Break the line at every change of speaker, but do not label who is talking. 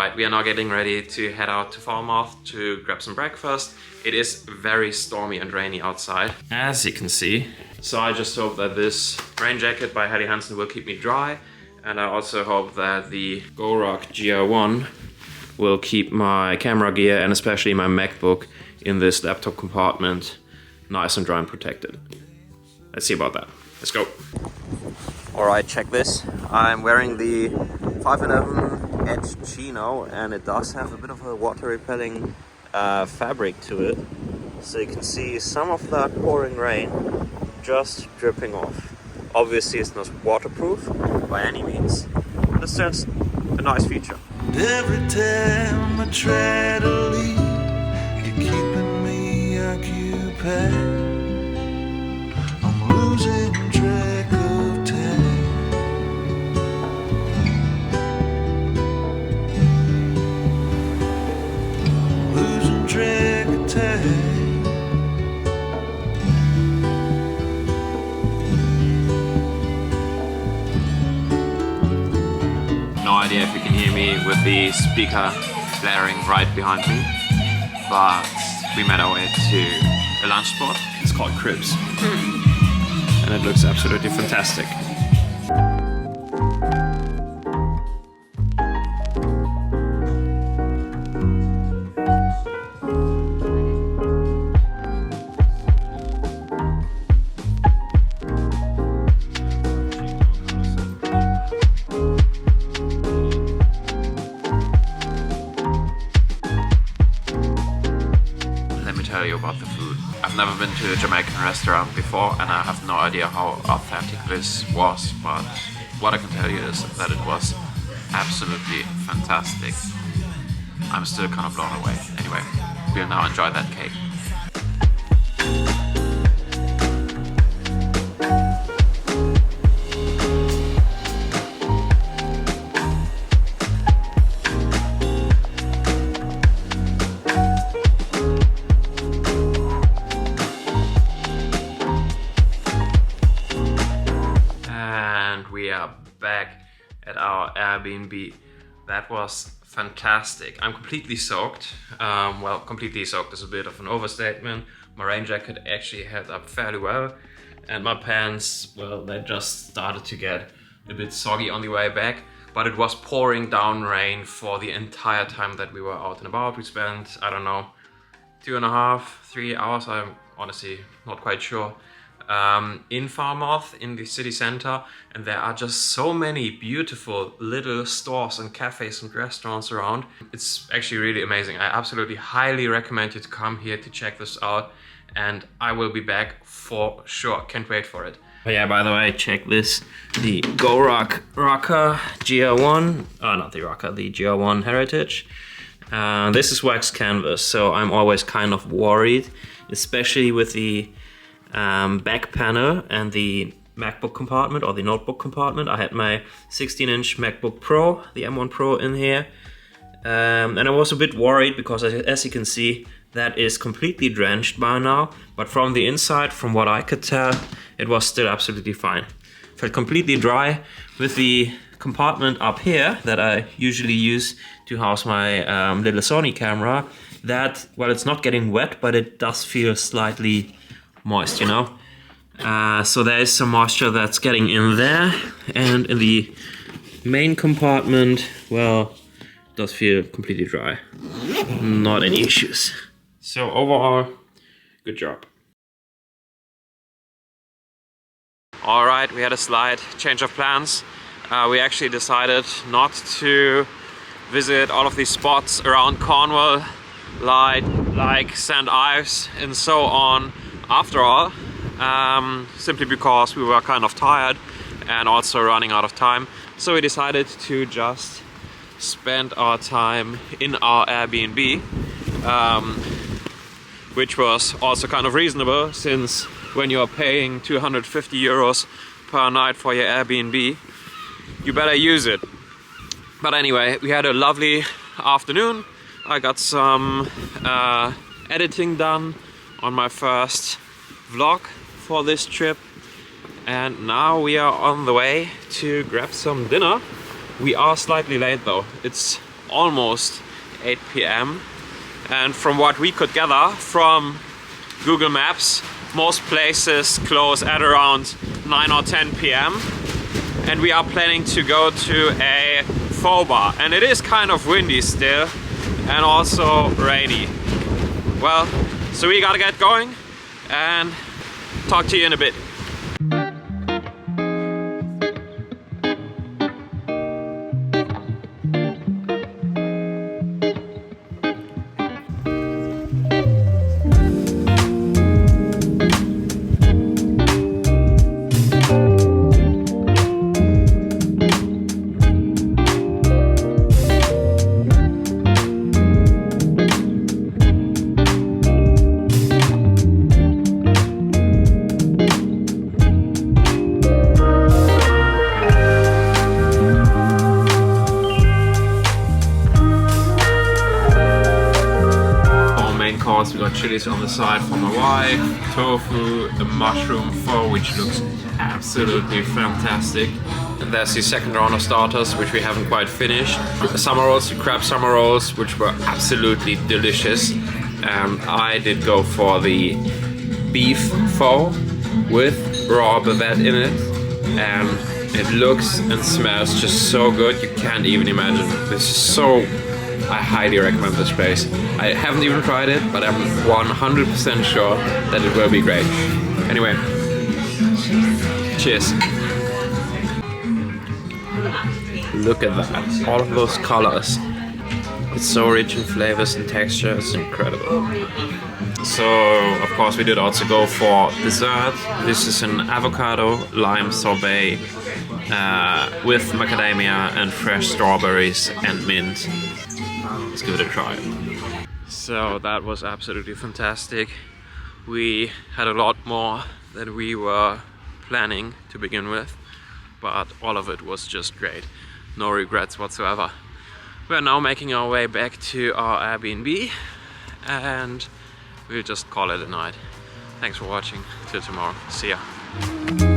Alright, we are now getting ready to head out to Falmouth to grab some breakfast. It is very stormy and rainy outside, as you can see. So I just hope that this rain jacket by Helly Hansen will keep me dry. And I also hope that the GoRock GR1 will keep my camera gear and especially my MacBook in this laptop compartment nice and dry and protected. Let's see about that. Let's go. Alright, check this. I'm wearing the 511 Edge Chino and it does have a bit of a water repelling fabric to it. So you can see some of that pouring rain just dripping off. Obviously it's not waterproof by any means, but it's just a nice feature.
Every time I try to leave, you're keeping me occupied. I'm losing track of time. Losing track of time.
No idea if you can hear me with the speaker blaring right behind me, but we made our way to a lunch spot. It's called Cribs, and it looks absolutely fantastic. Tell you about the food. I've never been to a Jamaican restaurant before and I have no idea how authentic this was, but what I can tell you is that it was absolutely fantastic. I'm still kind of blown away. Anyway, we'll now enjoy that cake. We are back at our Airbnb. That was fantastic. I'm completely soaked. Well, completely soaked is a bit of an overstatement. My rain jacket actually held up fairly well. And my pants, well, they just started to get a bit soggy on the way back. But it was pouring down rain for the entire time that we were out and about. We spent, I don't know, 2.5, 3 hours. I'm honestly not quite sure. In Falmouth, in the city center, and there are just so many beautiful little stores and cafes and restaurants around. It's actually really amazing. I absolutely highly recommend you to come here to check this out, and I will be back for sure. Can't wait for it. Oh yeah, by the way, check this. The GoRock Rocker GR1, not the Rocker, the GR1 Heritage. This is wax canvas, so I'm always kind of worried, especially with the back panel and the MacBook compartment or the notebook compartment. I had my 16-inch MacBook Pro, the M1 Pro in here, and I was a bit worried because as you can see, that is completely drenched by now, but from the inside, from what I could tell, it was still absolutely fine. Felt completely dry. With the compartment up here that I usually use to house my little Sony camera, that, well, it's not getting wet, but it does feel slightly moist, you know. So there is some moisture that's getting in there, and in the main compartment, well, it does feel completely dry. Not any issues. So overall, good job. Alright, we had a slight change of plans. We actually decided not to visit all of these spots around Cornwall, like St. Ives and so on, after all, simply because we were kind of tired and also running out of time. So we decided to just spend our time in our Airbnb, which was also kind of reasonable, since when you're paying 250 euros per night for your Airbnb, you better use it. But anyway, we had a lovely afternoon. I got some editing done on my first vlog for this trip, and now we are on the way to grab some dinner. We are slightly late though. It's almost 8 p.m. and from what we could gather from Google Maps, most places close at around 9 or 10 p.m. and we are planning to go to a Pho Bar, and it is kind of windy still and also rainy. Well, so we gotta get going and talk to you in a bit. We got chilies on the side for my wife, tofu, a mushroom pho, which looks absolutely fantastic. And there's the second round of starters, which we haven't quite finished. Summer rolls, crab summer rolls, which were absolutely delicious. I did go for the beef pho with raw bavette in it. And it looks and smells just so good, you can't even imagine. This is so... I highly recommend this place. I haven't even tried it, but I'm 100% sure that it will be great. Anyway, cheers. Look at that, all of those colors. It's so rich in flavors and texture, it's incredible. So, of course, we did also go for dessert. This is an avocado lime sorbet with macadamia and fresh strawberries and mint. Let's give it a try. So that was absolutely fantastic. We had a lot more than we were planning to begin with, but all of it was just great. No regrets whatsoever. We're now making our way back to our Airbnb and we'll just call it a night. Thanks for watching. Till tomorrow. See ya.